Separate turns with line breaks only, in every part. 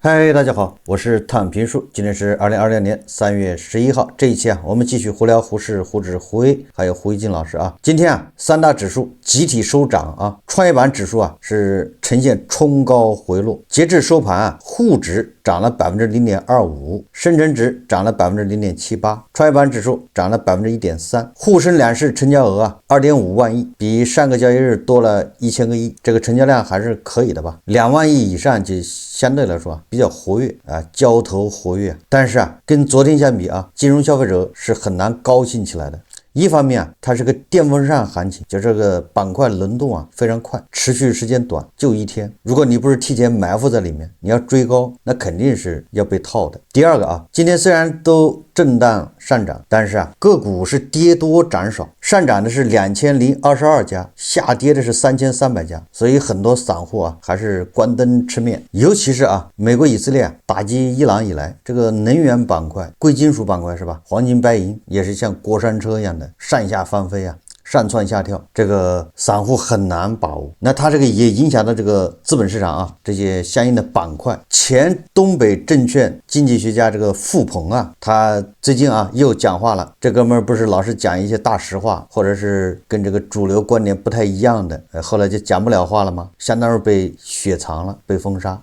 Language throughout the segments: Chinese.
嗨，大家好，我是躺平树，今天是2026年3月11号。这一期我们继续胡聊胡适、胡指、胡 A 还有胡一金老师今天三大指数集体收涨创业板指数是呈现冲高回落，截至收盘沪指涨了 0.25%， 深成指涨了 0.78%， 创业板指数涨了 1.3%， 沪深两市成交额2.5万亿，比上个交易日多了1000个亿，这个成交量还是可以的吧，2万亿以上就相对来说比较活跃交投活跃，但是跟昨天相比金融消费者是很难高兴起来的。一方面它是个电风扇行情，就这个板块轮动非常快，持续时间短，就一天。如果你不是提前埋伏在里面，你要追高，那肯定是要被套的。第二个今天虽然都震荡上涨，但是个股是跌多涨少，上涨的是2022家，下跌的是3300家，所以很多散户还是关灯吃面。尤其是美国以色列打击伊朗以来，这个能源板块、贵金属板块是吧，黄金白银也是像过山车一样的上下翻飞上蹿下跳，这个散户很难把握。那它这个也影响到这个资本市场这些相应的板块。前东北证券经济学家这个付鹏他最近又讲话了。这哥们不是老是讲一些大实话，或者是跟这个主流观点不太一样的，后来就讲不了话了吗？相当于被雪藏了，被封杀。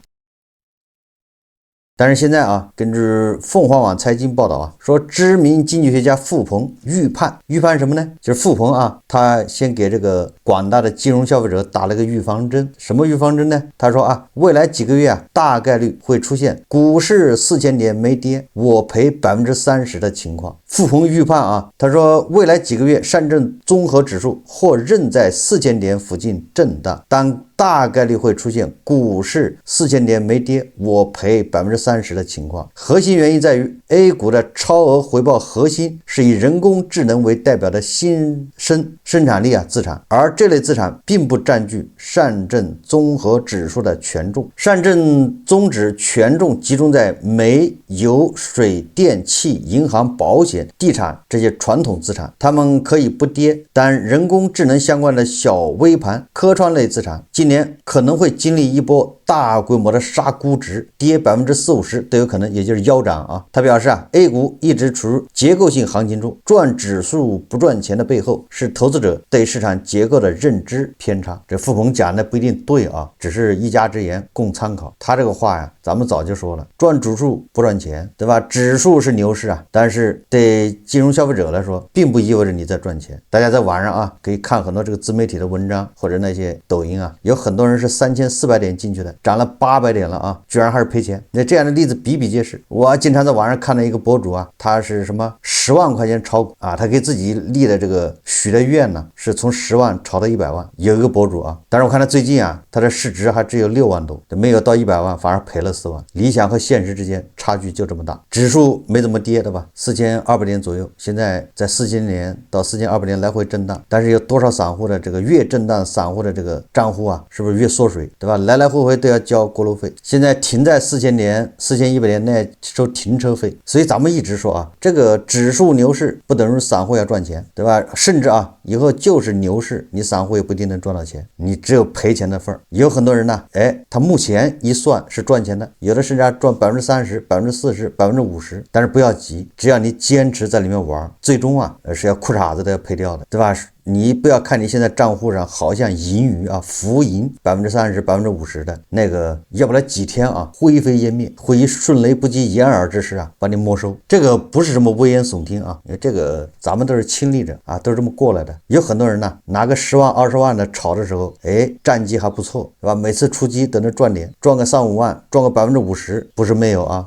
但是现在根据凤凰网财经报道说知名经济学家付鹏预判什么呢？就是付鹏他先给这个广大的金融消费者打了个预防针。什么预防针呢？他说未来几个月大概率会出现股市4000点没跌，我赔30%的情况。付鹏预判他说未来几个月上证综合指数或仍在4000点附近震荡，当大概率会出现股市4000点没跌，我赔30%的情况。核心原因在于 A 股的超额回报核心是以人工智能为代表的新生产力资产，而这类资产并不占据上证综合指数的权重。上证综指权重集中在煤、油、水电气、银行、保险、地产这些传统资产，它们可以不跌，但人工智能相关的小微盘、科创类资产今年可能会经历一波大规模的杀估值，跌40-50%都有可能，也就是腰斩他表示A 股一直处于结构性行情中，赚指数不赚钱的背后是投资者对市场结构的认知偏差。这付鹏讲的不一定对只是一家之言，供参考。他这个话咱们早就说了，赚指数不赚钱，对吧？指数是牛市但是对金融消费者来说并不意味着你在赚钱。大家在网上可以看很多这个自媒体的文章，或者那些抖音有很多人是3400点进去的，涨了800点了居然还是赔钱。那这样的例子比比皆是。我经常在网上看到一个博主他是什么10万块钱炒股他给自己立的这个许的愿呢，是从10万炒到100万。有一个博主但是我看他最近他的市值还只有6万多，没有到100万，反而赔了4万。理想和现实之间差距就这么大。指数没怎么跌对吧，4200点左右，现在在4000点到4200点来回震荡。但是有多少散户的这个越震荡，散户的这个账户是不是越缩水，对吧？来来回回都要交过路费，现在停在4000点、4100点内收停车费。所以咱们一直说这个指数牛市不等于散户要赚钱，对吧？甚至以后就是牛市，你散户也不一定能赚到钱，你只有赔钱的份儿。有很多人呢他目前一算是赚钱的，有的甚至赚30%、40%、50%，但是不要急，只要你坚持在里面玩，最终是要裤衩子都要赔掉的，对吧？你不要看你现在账户上好像盈余浮盈30%、50%的那个，要不然几天灰飞烟灭，会以迅雷不及掩耳之势把你没收。这个不是什么危言耸听因为这个咱们都是亲历者都是这么过来的。有很多人呢拿个10万20万的炒的时候战绩还不错，对吧？每次出击都能赚点，赚个3-5万，赚个50%不是没有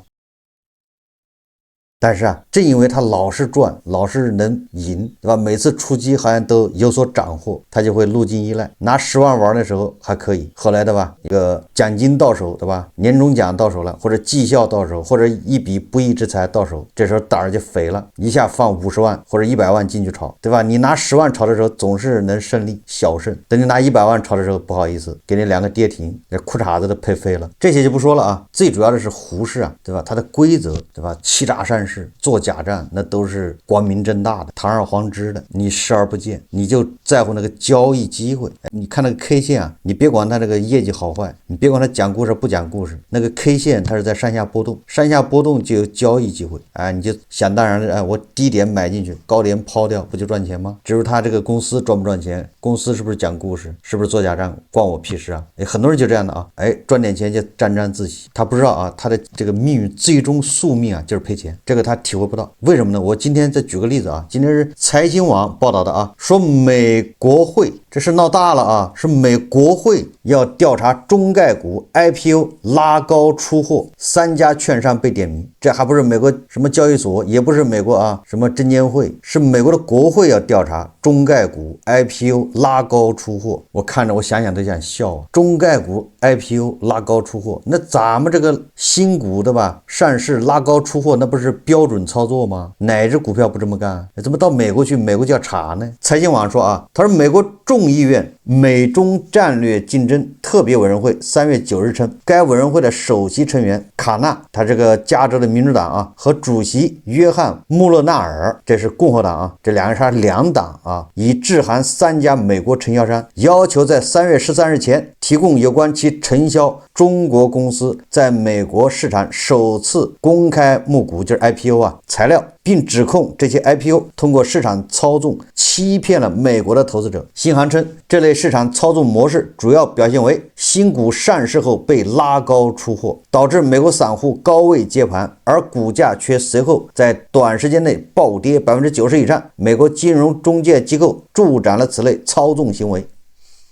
但是正因为他老是赚，老是能赢，对吧？每次出击好像都有所斩获，他就会路径依赖。拿10万玩的时候还可以，后来对吧，一个奖金到手，对吧？年终奖到手了，或者绩效到手，或者一笔不义之财到手，这时候胆儿就肥了，一下放50万或者100万进去炒，对吧？你拿10万炒的时候总是能胜利小胜，等你拿100万炒的时候，不好意思，给你2个跌停，这裤衩子都赔飞了。这些就不说了最主要的是胡适对吧？它的规则，对吧？欺诈上市。事，做假账那都是光明正大的，堂而皇之的，你视而不见，你就在乎那个交易机会。你看那个 K 线啊，你别管它这个业绩好坏，你别管它讲故事不讲故事，那个 K 线它是在上下波动，上下波动就有交易机会，你就想当然的，我低点买进去，高点抛掉，不就赚钱吗？至于他这个公司赚不赚钱，公司是不是讲故事，是不是做假账，关我屁事啊！很多人就这样的啊，赚点钱就沾沾自喜，他不知道啊，他的这个命运最终宿命啊就是赔钱，这个他体会不到。为什么呢？我今天再举个例子啊，今天是财新网报道的啊，说美国会这是闹大了啊，是美国会要调查中概股 IPO 拉高出货，3家券商被点名，这还不是美国什么交易所，也不是美国啊什么证监会，是美国的国会要调查中概股 IPO 拉高出货。我看着我想想都想笑啊，中概股 IPO 拉高出货，那咱们这个新股的吧，上市拉高出货，那不是标准操作吗？哪只股票不这么干？怎么到美国去，美国就要查呢？财新网说啊，他说美国众议院美中战略竞争特别委员会3月9日称，该委员会的首席成员卡纳，他这个加州的民主党啊，和主席约翰穆勒纳尔，这是共和党啊，这两个是两党啊，已致函3家美国承销商，要求在3月13日前提供有关其承销中国公司在美国市场首次公开募股，就是 IPO 啊材料，并指控这些 IPO 通过市场操纵欺骗了美国的投资者。新航称，这类市场操纵模式主要表现为新股上市后被拉高出货，导致美国散户高位接盘，而股价却随后在短时间内暴跌 90% 以上。美国金融中介机构助长了此类操纵行为。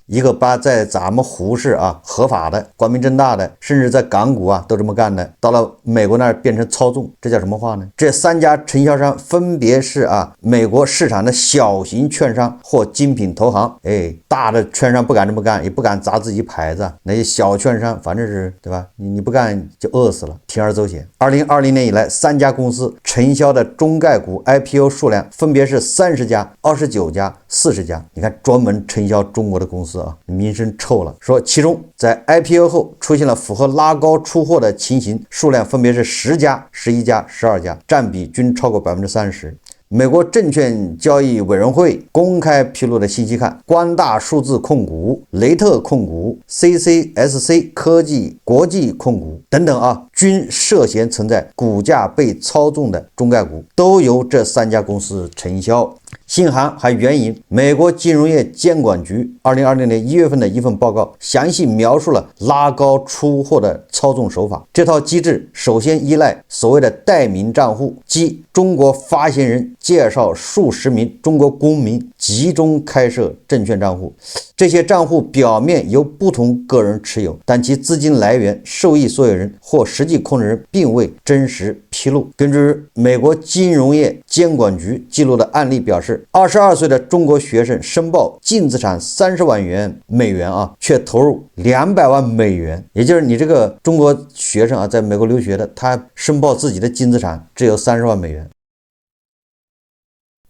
一个把在咱们胡市啊合法的光明正大的，甚至在港股啊都这么干的，到了美国那儿变成操纵，这叫什么话呢？这3家承销商分别是美国市场的小型券商或精品投行，大的券商不敢这么干，也不敢砸自己牌子，那些小券商反正是对吧，你不干就饿死了，铤而走险。2020年以来，3家公司承销的中概股 IPO 数量分别是30家、29家、40家。你看专门承销中国的公司名声臭了。说其中在 IPO 后出现了符合拉高出货的情形，数量分别是10家、11家、12家，占比均超过 30%。美国证券交易委员会公开披露的信息看，光大数字控股、雷特控股、CCSC 科技国际控股等等均涉嫌存在股价被操纵的中概股，都由这3家公司承销。信函还援引美国金融业监管局2020年1月份的一份报告，详细描述了拉高出货的操纵手法。这套机制首先依赖所谓的代名账户，即中国发行人介绍数十名中国公民集中开设证券账户，这些账户表面由不同个人持有，但其资金来源、受益所有人或实际控制人并未真实披露。根据美国金融业监管局记录的案例表示，22岁的中国学生申报净资产30万美元却投入200万美元，也就是你这个中国学生在美国留学的，他申报自己的净资产只有30万美元。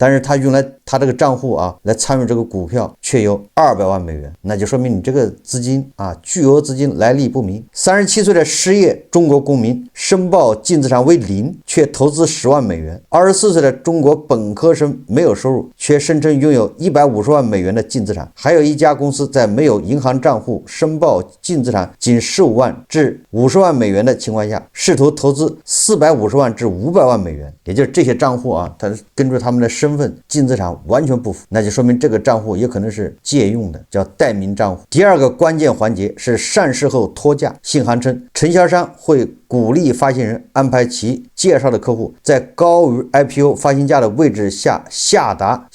但是他用来他这个账户来参与这个股票却有200万美元，那就说明你这个资金巨额资金来历不明。37岁的失业中国公民申报净资产为0，却投资10万美元。24岁的中国本科生没有收入，却声称拥有150万美元的净资产。还有一家公司在没有银行账户、申报净资产仅15万至50万美元的情况下，试图投资450万至500万美元。也就是这些账户它根据他们的身份净资产完全不符，那就说明这个账户也可能是借用的，叫代名账户。第二个关键环节是上市后托价。信函称，承销商会鼓励发行人安排其介绍的客户在高于 IPO 发行价的位置下达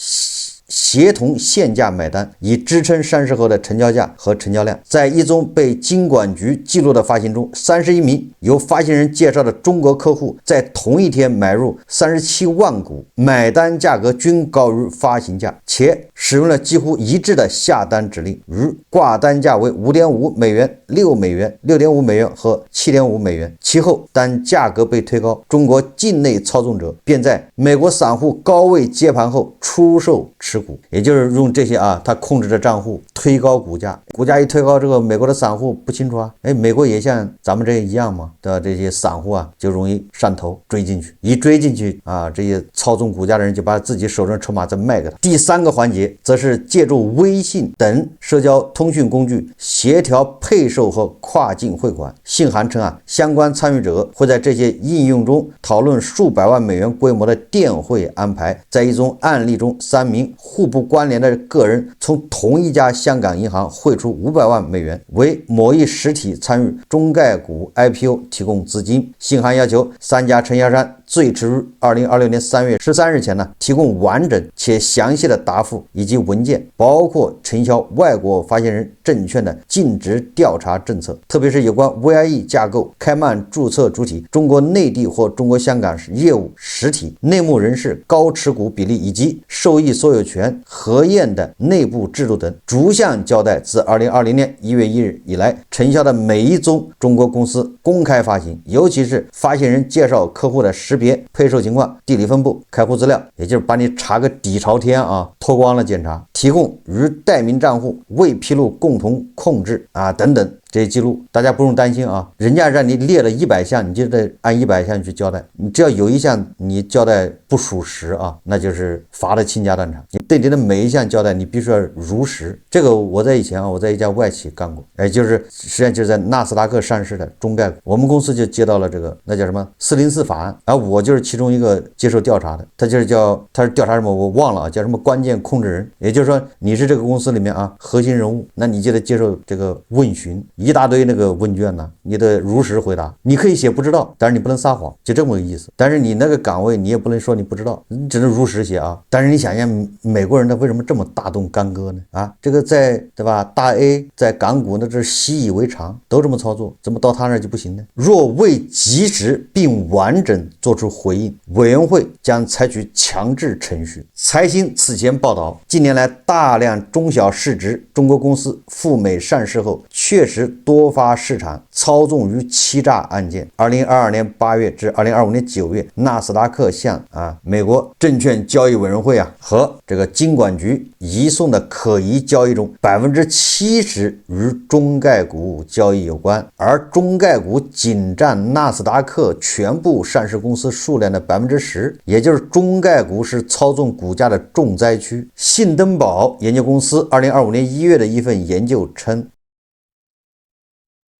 协同现价买单，以支撑上市后的成交价和成交量。在一宗被金管局记录的发行中，31名由发行人介绍的中国客户在同一天买入37万股，买单价格均高于发行价，且使用了几乎一致的下单指令，如挂单价为 5.5 美元、6美元、6.5美元和 7.5 美元。其后当价格被推高，中国境内操纵者便在美国散户高位接盘后出售持股。股，也就是用这些啊，他控制着账户推高股价，股价一推高，这个美国的散户不清楚啊，美国也像咱们这一样嘛，对吧？这些散户啊就容易上头追进去，一追进去啊，这些操纵股价的人就把自己手中筹码再卖给他。第三个环节则是借助微信等社交通讯工具协调配售和跨境汇款。信函称啊，相关参与者会在这些应用中讨论数百万美元规模的电汇安排。在一宗案例中，3名互不关联的个人从同一家香港银行汇出500万美元，为某一实体参与中概股 IPO 提供资金。信函要求3家承销商最迟于2026年3月13日前提供完整且详细的答复以及文件，包括承销外国发行人证券的尽职调查政策，特别是有关 VIE 架构、开曼注册主体、中国内地或中国香港业务实体、内幕人士高持股比例以及受益所有权核验的内部制度等，逐项交代自2020年1月1日以来承销的每一宗中国公司公开发行，尤其是发行人介绍客户的识别、配售情况、地理分布、开户资料，也就是把你查个底朝天啊，脱光了检查，提供与代名账户、未披露共同控制啊等等。这些记录大家不用担心啊，人家让你列了100项，你就得按100项去交代，你只要有一项你交代不属实啊，那就是罚的倾家荡产。你对你的每一项交代你必须要如实。这个我在以前啊，我在一家外企干过，就是实际上就是在纳斯达克上市的中概股，我们公司就接到了这个那叫什么404法案，而我就是其中一个接受调查的，他是调查什么我忘了啊，叫什么关键控制人，也就是说你是这个公司里面啊核心人物，那你就得接受这个问询。一大堆那个问卷呢，你得如实回答。你可以写不知道，但是你不能撒谎，就这么个意思。但是你那个岗位你也不能说你不知道，你只能如实写啊。但是你想想，美国人他为什么这么大动干戈呢？啊，这个对吧？大 A 在港股那这是习以为常，都这么操作，怎么到他那就不行呢？若未及时并完整做出回应，委员会将采取强制程序。财新此前报道，近年来大量中小市值中国公司赴美上市后，确实多发市场操纵与欺诈案件。2022年8月至2025年9月，纳斯达克向美国证券交易委员会和这个金管局移送的可疑交易中，70%与中概股交易有关，而中概股仅占纳斯达克全部上市公司数量的10%，也就是中概股是操纵股价的重灾区。信登堡研究公司2025年1月的一份研究称，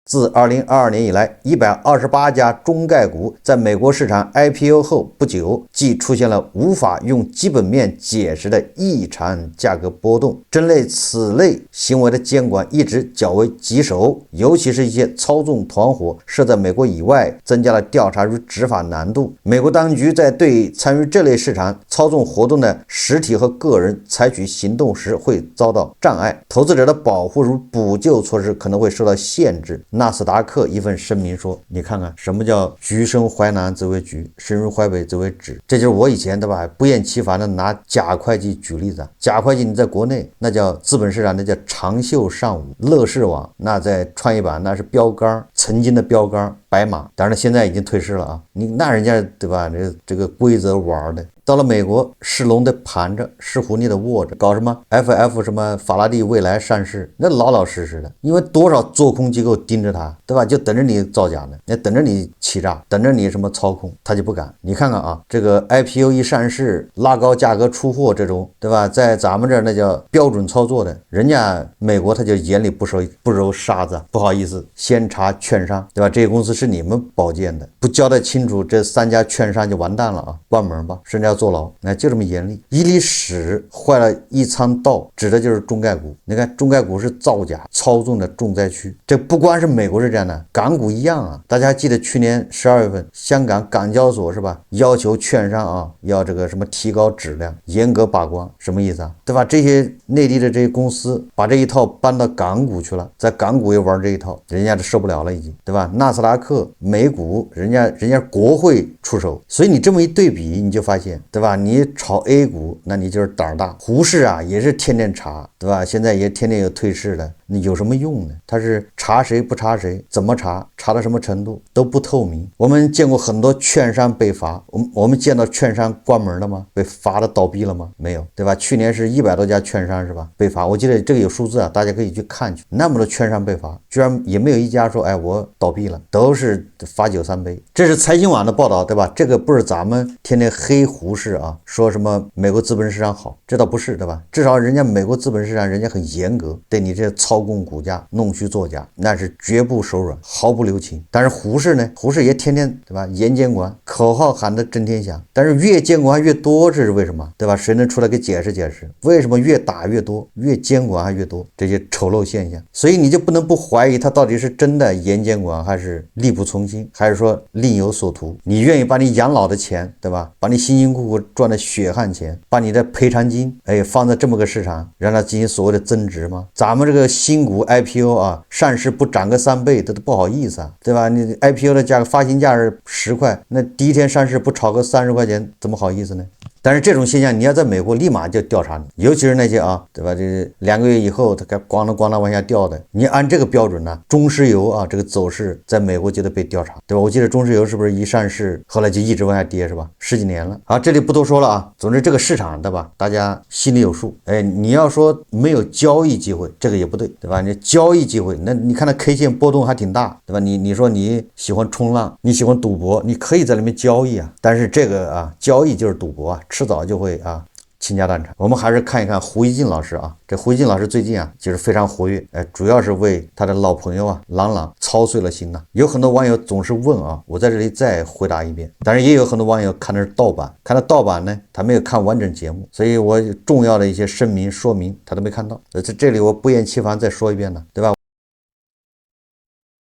自2022年以来，128家中概股在美国市场 IPO 后不久，即出现了无法用基本面解释的异常价格波动。针对此类行为的监管一直较为棘手，尤其是一些操纵团伙设在美国以外，增加了调查与执法难度。美国当局在对参与这类市场操纵活动的实体和个人采取行动时会遭到障碍，投资者的保护与补救措施可能会受到限制。纳斯达克一份声明说，你看看什么叫橘生淮南则为橘，生于淮北则为枳，这就是我以前对吧不厌其烦的拿贾会计举例子。贾会计你在国内那叫资本市场，那叫长袖善舞，乐视网那在创业板那是标杆，曾经的标杆白马，当然现在已经退市了啊，你那人家对吧这个规则玩的。到了美国，是龙的盘着，是虎你的握着，搞什么 FF 什么法拉第未来上市，那老老实实的，因为多少做空机构盯着他，对吧？就等着你造假呢，那等着你欺诈，等着你什么操控，他就不敢。你看看啊，这个 IPO 一上市，拉高价格出货这种，对吧？在咱们这儿那叫标准操作的，人家美国他就眼里不揉沙子，不好意思，先查券商，对吧？这些公司是你们保荐的，不交代清楚，这3家券商就完蛋了啊，关门吧，甚至要坐牢，那就这么严厉。伊犁屎坏了一仓道，指的就是中概股。你看中概股是造假操纵的重灾区，这不光是美国是这样的，港股一样啊。大家还记得去年12月份，香港港交所是吧，要求券商要这个什么提高质量，严格把关，什么意思啊？对吧？这些内地的这些公司把这一套搬到港股去了，在港股也玩这一套，人家就受不了了已经，对吧？纳斯达克、美股，人家国会出手，所以你这么一对比，你就发现。对吧？你炒 A 股，那你就是胆大。胡适也是天天查，对吧？现在也天天有退市的。那有什么用呢？他是查谁不查谁，怎么查，查到什么程度都不透明。我们见过很多券商被罚，我们见到券商关门了吗？被罚的倒闭了吗？没有，对吧？去年是100多家券商是吧被罚，我记得这个有数字啊，大家可以去看去。那么多券商被罚，居然也没有一家说，哎，我倒闭了，都是罚酒三杯。这是财新网的报道，对吧？这个不是咱们天天黑胡适啊，说什么美国资本市场好，这倒不是，对吧？至少人家美国资本市场人家很严格，对你这操控股价、弄虚作假，那是绝不手软，毫不留情。但是胡适呢，胡适也天天，对吧？严监管，口号喊得震天响，但是越监管越多，这是为什么？对吧？谁能出来给解释解释？为什么越打越多，越监管还越多？这些丑陋现象，所以你就不能不怀疑他到底是真的严监管，还是力不从心，还是说另有所图？你愿意把你养老的钱，对吧？把你辛辛苦苦赚的血汗钱，把你的赔偿金，放在这么个市场，让它进行所谓的增值吗？咱们这个新股 IPO 啊，上市不涨个3倍，这都不好意思啊，对吧？你 IPO 的价格发行价是10块，那第一天上市不炒个30块钱，怎么好意思呢？但是这种现象你要在美国立马就调查你，尤其是那些啊，对吧？这2个月以后它该咣当咣当往下掉的，你按这个标准呢，中石油啊这个走势在美国就得被调查，对吧？我记得中石油是不是一上市后来就一直往下跌，是吧？10几年了。好，这里不多说了啊。总之这个市场，对吧？大家心里有数。你要说没有交易机会，这个也不对，对吧？你交易机会，那你看它 K 线波动还挺大，对吧？你说你喜欢冲浪，你喜欢赌博，你可以在里面交易啊。但是这个啊，交易就是赌博啊。迟早就会啊倾家荡产。我们还是看一看胡一静老师啊，这胡一静老师最近啊就是非常活跃，主要是为他的老朋友啊郎朗操碎了心呐。有很多网友总是问啊，我在这里再回答一遍。但是也有很多网友看的是盗版，看到盗版呢，他没有看完整节目，所以我重要的一些声明说明他都没看到。在这里我不厌其烦再说一遍呢，对吧？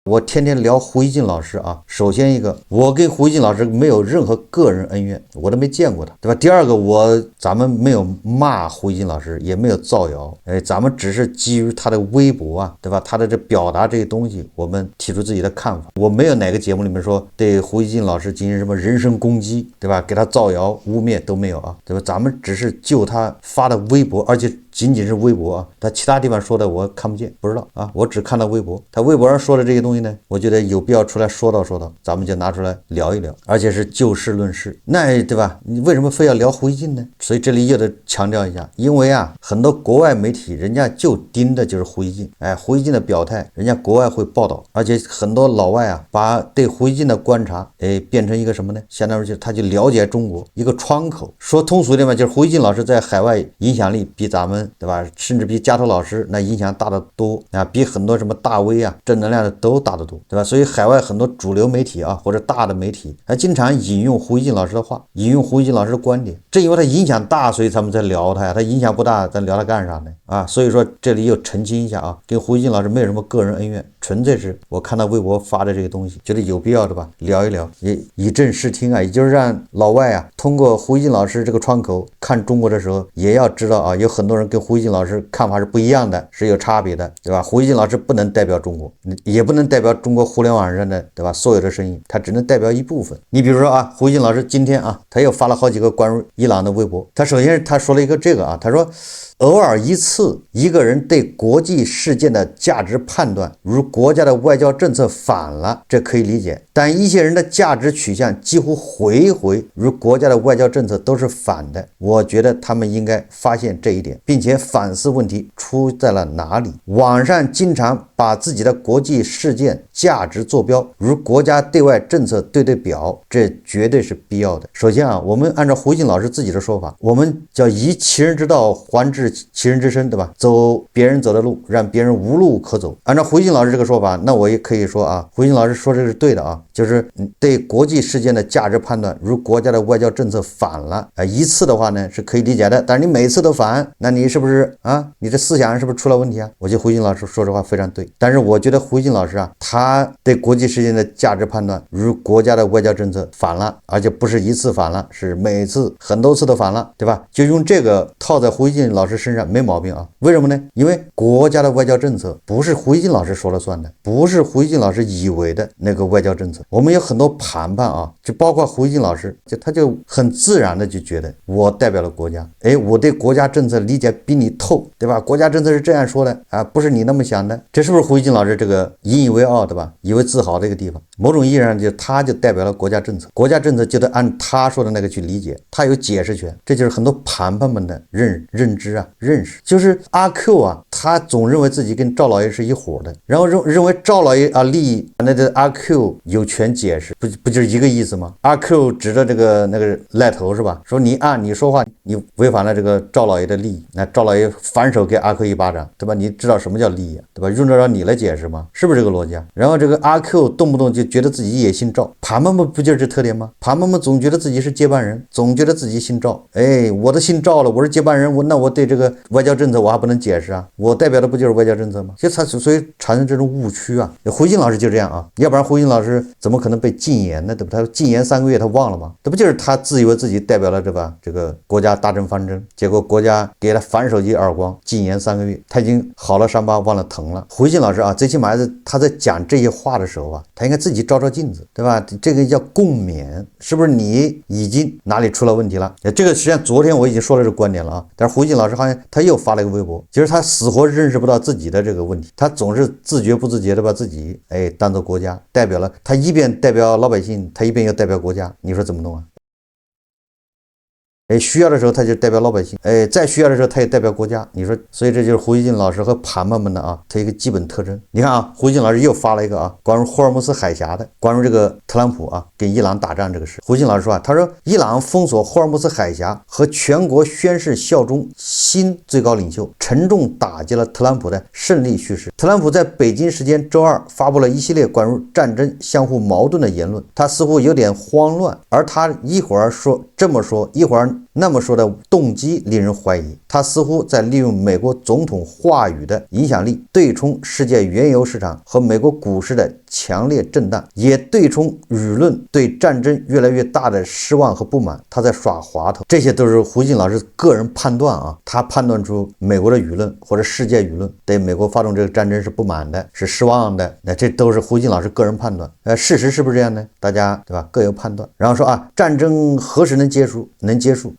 我天天聊胡一静老师啊，首先一个，我跟胡一静老师没有任何个人恩怨，我都没见过他，对吧？第二个，咱们没有骂胡一静老师，也没有造谣，咱们只是基于他的微博啊，对吧？他的这表达这些东西，我们提出自己的看法。我没有哪个节目里面说对胡一静老师进行什么人身攻击，对吧？给他造谣污蔑都没有啊，对吧？咱们只是就他发的微博，而且仅仅是微博啊，他其他地方说的我看不见，不知道啊，我只看到微博。他微博上说的这些东西呢，我觉得有必要出来说道，咱们就拿出来聊一聊，而且是就事论事。那对吧？你为什么非要聊胡一静呢？所以这里又得强调一下，因为啊，很多国外媒体人家就盯的就是胡一静，胡一静的表态，人家国外会报道，而且很多老外啊，把对胡一静的观察，变成一个什么呢？相当于他就了解中国一个窗口。说通俗一点嘛，就是胡一静老师在海外影响力比咱们，对吧？甚至比加头老师那影响大得多啊，比很多什么大 V 啊、正能量的都大得多，对吧？所以海外很多主流媒体啊，或者大的媒体，还经常引用胡一静老师的话，引用胡一静老师的观点。正因为他影响大，所以咱们在聊他呀。他影响不大，咱聊他干啥呢？啊，所以说这里又澄清一下啊，跟胡一静老师没有什么个人恩怨，纯粹是我看到微博发的这个东西，觉得有必要的吧，聊一聊，也以正视听啊，也就是让老外啊，通过胡一静老师这个窗口看中国的时候，也要知道啊，有很多人跟胡一静老师看法是不一样的，是有差别的，对吧？胡一静老师不能代表中国，也不能代表中国互联网上的，对吧？所有的声音，他只能代表一部分。你比如说啊，胡一静老师今天啊，他又发了好几个关于伊朗的微博。他首先他说了一个这个啊，他说偶尔一次，一个人对国际事件的价值判断，如国家的外交政策反了，这可以理解。但一些人的价值取向几乎回回如国家的外交政策都是反的，我觉得他们应该发现这一点，并且反思问题出在了哪里。网上经常把自己的国际事件价值坐标，如国家对外政策对表，这绝对是必要的。首先啊，我们按照胡一静老师自己的说法，我们叫依其人之道还治其人之身，对吧？走别人走的路，让别人无路可走。按照胡一静老师这个说法，那我也可以说啊，胡一静老师说这是对的啊，就是对国际事件的价值判断，如国家的外交政策反了一次的话呢是可以理解的，但是你每次都反，那你是不是啊？你这思想是不是出了问题啊？我觉得胡一静老师说这话非常对，但是我觉得胡一静老师啊，他对国际事件的价值判断，如国家的外交政策反了，而且不是一次反了，是每次很多次都反了，对吧？就用这个套在胡一静老师身上没毛病啊。为什么呢？因为国家的外交政策不是胡一静老师说了算的，不是胡一静老师以为的那个外交政策。我们有很多谈判啊，就包括胡一静老师，他就很自然的就觉得我代表了国家，我对国家政策理解比你透，对吧？国家政策是这样说的啊，不是你那么想的。这是不是胡锡进老师这个引以为傲，对吧？以为自豪的一个地方？某种意义上他就代表了国家政策，国家政策就得按他说的那个去理解，他有解释权。这就是很多盘盘们的认知啊，认识。就是阿 Q 啊，他总认为自己跟赵老爷是一伙的，然后认为赵老爷啊利益，那这阿 Q 有权解释，不就是一个意思吗？阿 Q 指着这个那个赖头是吧？说你说话，你违反了这个赵老爷的利益，那赵老爷反手给阿 Q 一巴掌，对吧？你知道什么叫利益啊，对吧？用得着你来解释吗？是不是这个逻辑啊？然后这个阿 Q 动不动就觉得自己也姓赵，盘盘们不就是这特点吗？盘盘们总觉得自己是接班人，总觉得自己姓赵，哎，我都姓赵了，我是接班人，那我对这个外交政策我还不能解释啊？我代表的不就是外交政策吗？所以产生这种误区啊。胡锦老师就这样啊，要不然胡锦老师怎么可能被禁言呢？对吧？他禁言3个月，他忘了吗？这不就是他自以为自己代表了这个国家大政方针，结果国家给他反手一耳光，禁言3个月，他已经好了伤疤忘了疼了。胡锦老师啊，最起码他在讲这些话的时候啊，他应该自己照镜子，对吧？这个叫共勉，是不是你已经哪里出了问题了？这个实际上昨天我已经说了这个观点了啊，但是胡锦老师好像他又发了一个微博，就是他死活认识不到自己的这个问题，他总是自觉不自觉的把自己当做国家代表了，他一边代表老百姓，他一边又代表国家，你说怎么弄啊？需要的时候他就代表老百姓，再需要的时候他也代表国家，你说，所以这就是胡锡进老师和盘盘们的啊，他一个基本特征。你看啊，胡锡进老师又发了一个啊，关于霍尔木斯海峡的，关于这个特朗普啊跟伊朗打仗这个事。胡锡进老师说啊，他说伊朗封锁霍尔木斯海峡和全国宣誓效忠新最高领袖，沉重打击了特朗普的胜利叙事。特朗普在北京时间周二发布了一系列关于战争相互矛盾的言论，他似乎有点慌乱，而他一会儿说这么说，一会儿那么说的动机令人怀疑，他似乎在利用美国总统话语的影响力对冲世界原油市场和美国股市的强烈震荡，也对冲舆论对战争越来越大的失望和不满。他在耍滑头，这些都是胡锦老师个人判断啊，他判断出美国的舆论或者世界舆论对美国发动这个战争是不满的，是失望的，那这都是胡锦老师个人判断。事实是不是这样呢？大家对吧，各有判断。然后说啊，战争何时能结束？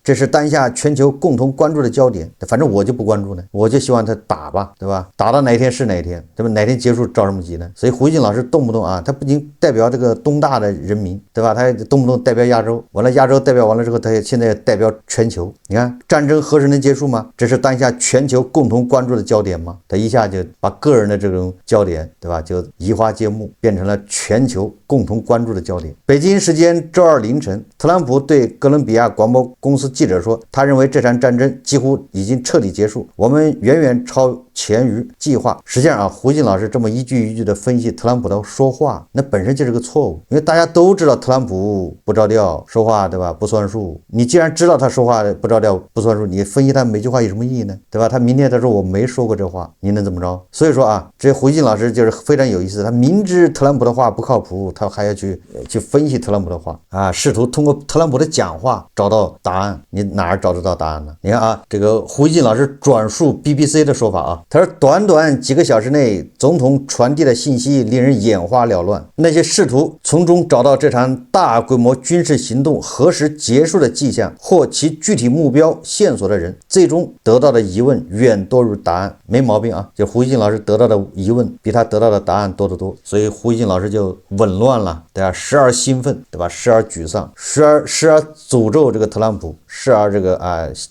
这是当下全球共同关注的焦点。反正我就不关注呢，我就希望他打吧，对吧？打到哪一天是哪一天，对吧？哪天结束着什么急呢？所以胡锦老师动不动啊，他不仅代表这个东大的人民，对吧？他动不动代表亚洲，完了亚洲代表完了之后，他现在代表全球。你看战争何时能结束吗？这是当下全球共同关注的焦点吗？他一下就把个人的这种焦点，对吧？就移花接木，变成了全球共同关注的焦点。北京时间周二凌晨，特朗普对哥伦比亚广播公司记者说，他认为这场战争几乎已经彻底结束，我们远远超前于计划。实际上啊，胡锦老师这么一句一句的分析特朗普的说话，那本身就是个错误，因为大家都知道特朗普不着调说话，对吧？不算数。你既然知道他说话不着调不算数，你分析他每句话有什么意义呢？对吧？他明天他说我没说过这话，你能怎么着？所以说啊，这胡锦老师就是非常有意思，他明知特朗普的话不靠谱，他还要去分析特朗普的话啊，试图通过特朗普的讲话找到答案。你哪儿找得到答案呢？你看啊，这个胡锦老师转述 BBC 的说法啊，他说短短几个小时内，总统传递的信息令人眼花缭乱。那些试图从中找到这场大规模军事行动何时结束的迹象或其具体目标线索的人，最终得到的疑问远多于答案。没毛病啊，就胡锦老师得到的疑问比他得到的答案多得多，所以胡锦老师就紊乱了，对吧？时而兴奋，对吧？时而沮丧，时而诅咒这个特朗普，时而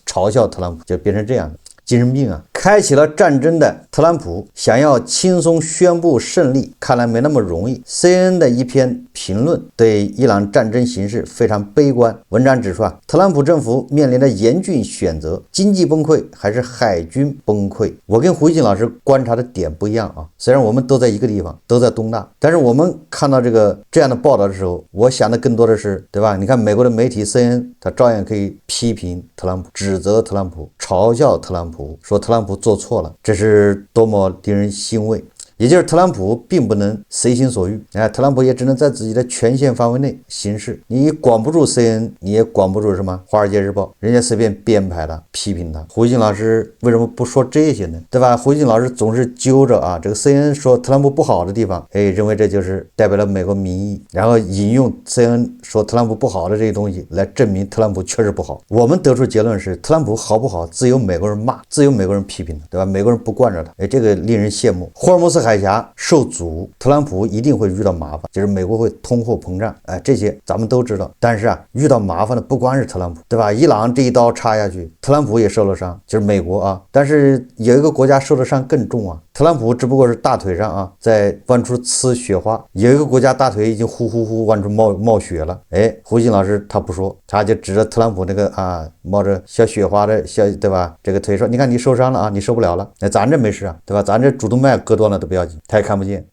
嘲笑特朗普，就变成这样的。精神病啊！开启了战争的特朗普想要轻松宣布胜利，看来没那么容易。CNN 的一篇评论对伊朗战争形势非常悲观。文章指出啊，特朗普政府面临的严峻选择：经济崩溃还是海军崩溃？我跟胡锦老师观察的点不一样啊。虽然我们都在一个地方，都在东大，但是我们看到这样的报道的时候，我想的更多的是，对吧？你看美国的媒体 CNN， 他照样可以批评特朗普，指责特朗普，嘲笑特朗普，说特朗普做错了，这是多么令人欣慰。也就是特朗普并不能随心所欲，特朗普也只能在自己的权限范围内行事。你管不住 CNN， 你也管不住什么《华尔街日报》，人家随便编排的批评他。胡锡进老师为什么不说这些呢？对吧？胡锡进老师总是揪着这个 CNN 说特朗普不好的地方，认为这就是代表了美国民意，然后引用 CNN 说特朗普不好的这些东西来证明特朗普确实不好。我们得出结论是，特朗普好不好，自由美国人骂，自由美国人批评的，对吧？美国人不惯着他，这个令人羡慕。霍尔木斯海峡受阻，特朗普一定会遇到麻烦，就是美国会通货膨胀，这些咱们都知道。但是遇到麻烦的不光是特朗普，对吧？伊朗这一刀插下去，特朗普也受了伤，就是美国但是有一个国家受的伤更重特朗普只不过是大腿上在往出呲雪花，有一个国家大腿已经呼呼呼往出冒血了。胡锡进老师他不说，他就指着特朗普那个冒着小雪花的对吧？这个腿说，你看你受伤了你受不了了，咱这没事对吧？咱这主动脉割断了都不要紧，他也看不见。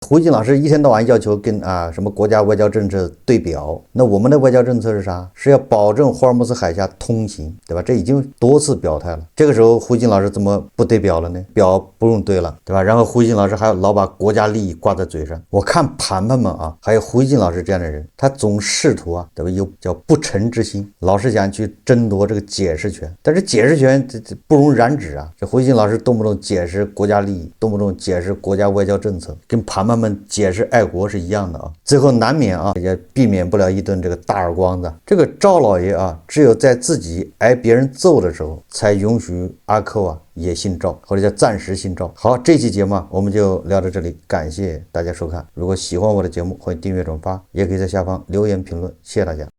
胡锡进老师一天到晚要求跟什么国家外交政策对表，那我们的外交政策是啥？是要保证霍尔木兹海峡通行，对吧？这已经多次表态了。这个时候胡锡进老师怎么不对表了呢？表不用对了，对吧？然后胡锡进老师还要老把国家利益挂在嘴上。我看盘们还有胡锡进老师这样的人，他总试图对吧？有叫不臣之心，老是想去争夺这个解释权。但是解释权这不容染指这胡锡进老师动不动解释国家利益，动不动解释国家外交政策，跟盘们解释爱国是一样的最后难免也避免不了一顿这个大耳光子。这个赵老爷只有在自己挨别人揍的时候，才允许阿寇也姓赵，或者叫暂时姓赵。好，这期节目我们就聊到这里，感谢大家收看。如果喜欢我的节目，欢迎订阅转发，也可以在下方留言评论，谢谢大家。